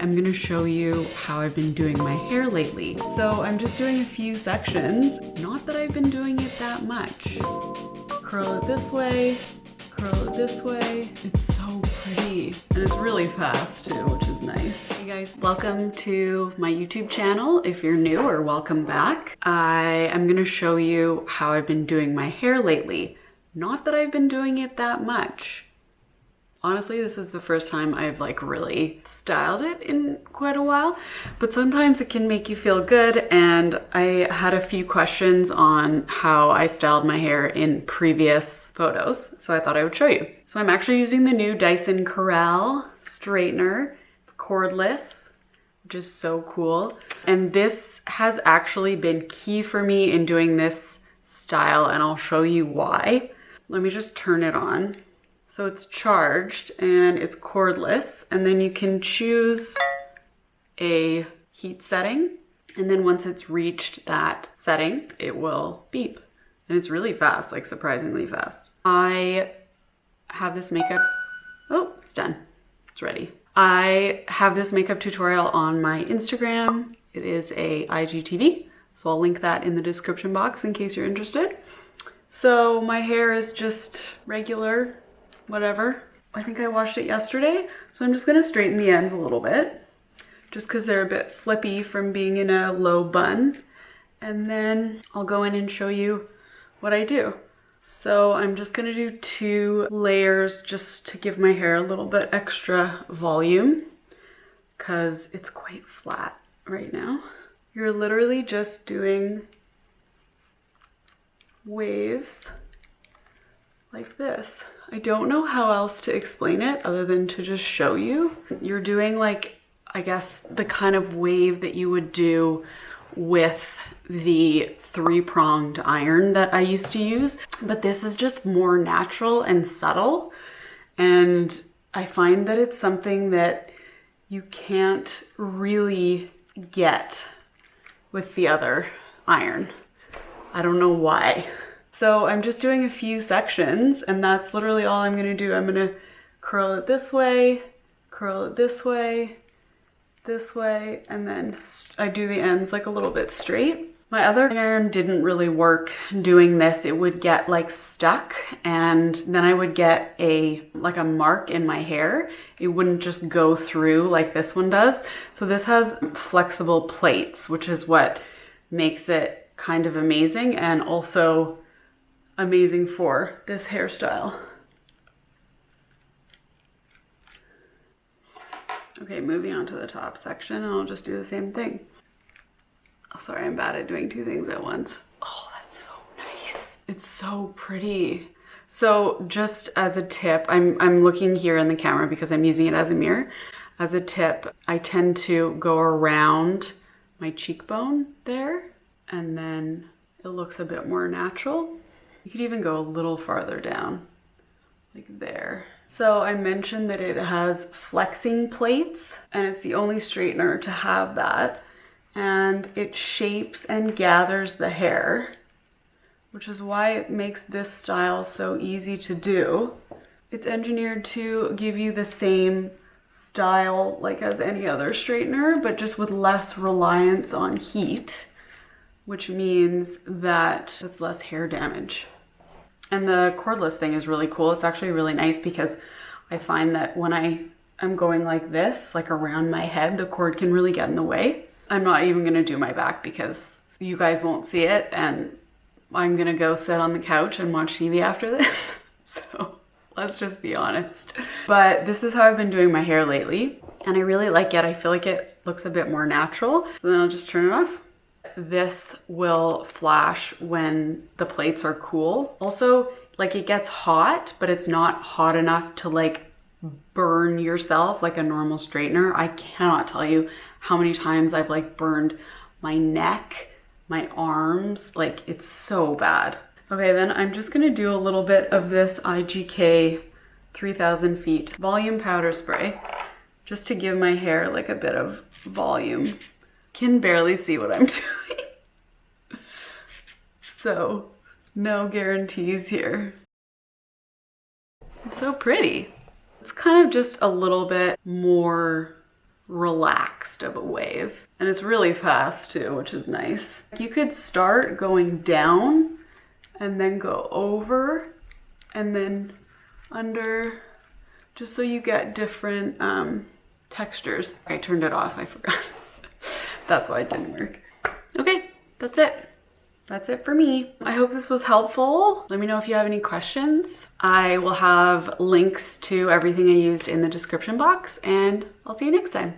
am gonna show you how I've been doing my hair lately. So I'm just doing a few sections. Not that I've been doing it that much. Curl it this way, curl it this way. It's so pretty. And it's really fast too, which is nice. Hey guys, welcome to my YouTube channel. If you're new, or welcome back. I am gonna show you how I've been doing my hair lately. Not that I've been doing it that much. Honestly, this is the first time I've like really styled it in quite a while, but sometimes it can make you feel good. And I had a few questions on how I styled my hair in previous photos, so I thought I would show you. So I'm actually using the new Dyson Corrale straightener. It's cordless, which is so cool. And this has actually been key for me in doing this style, and I'll show you why. Let me just turn it on. So it's charged and it's cordless, and then you can choose a heat setting. And then once it's reached that setting, it will beep. And it's really fast, like surprisingly fast. I have this makeup, oh, it's done, it's ready. I have this makeup tutorial on my Instagram. It is a IGTV, so I'll link that in the description box in case you're interested. So my hair is just regular, whatever. I think I washed it yesterday, so I'm just gonna straighten the ends a little bit, just because they're a bit flippy from being in a low bun. And then I'll go in and show you what I do. So I'm just gonna do 2 layers just to give my hair a little bit extra volume, because it's quite flat right now. You're literally just doing waves like this. I don't know how else to explain it other than to just show you. You're doing like, I guess, the kind of wave that you would do with the 3-pronged iron that I used to use, but this is just more natural and subtle. And I find that it's something that you can't really get with the other iron. I don't know why. So I'm just doing a few sections, and that's literally all I'm gonna do. I'm gonna curl it this way, curl it this way, and then I do the ends like a little bit straight. My other iron didn't really work doing this. It would get like stuck, and then I would get like a mark in my hair. It wouldn't just go through like this one does. So this has flexible plates, which is what makes it kind of amazing, and also amazing for this hairstyle. Okay, moving on to the top section, and I'll just do the same thing. Oh, sorry, I'm bad at doing 2 things at once. Oh, that's so nice. It's so pretty. So just as a tip, I'm looking here in the camera because I'm using it as a mirror. As a tip, I tend to go around my cheekbone there, and then it looks a bit more natural. You could even go a little farther down, like there. So I mentioned that it has flexing plates, and it's the only straightener to have that. And it shapes and gathers the hair, which is why it makes this style so easy to do. It's engineered to give you the same style like as any other straightener, but just with less reliance on heat, which means that it's less hair damage. And the cordless thing is really cool. It's actually really nice because I find that when I am going like this, like around my head, the cord can really get in the way. I'm not even gonna do my back because you guys won't see it, and I'm gonna go sit on the couch and watch TV after this. So let's just be honest. But this is how I've been doing my hair lately, and I really like it. I feel like it looks a bit more natural. So then I'll just turn it off. This will flash when the plates are cool. Also, like, it gets hot, but it's not hot enough to like burn yourself like a normal straightener. I cannot tell you how many times I've like burned my neck, my arms, like it's so bad. Okay, then I'm just gonna do a little bit of this IGK 3000 feet volume powder spray just to give my hair like a bit of volume. Can barely see what I'm doing. So no guarantees here. It's so pretty. It's kind of just a little bit more relaxed of a wave. And it's really fast too, which is nice. You could start going down and then go over and then under, just so you get different textures. I turned it off, I forgot. That's why it didn't work. Okay, that's it. That's it for me. I hope this was helpful. Let me know if you have any questions. I will have links to everything I used in the description box, and I'll see you next time.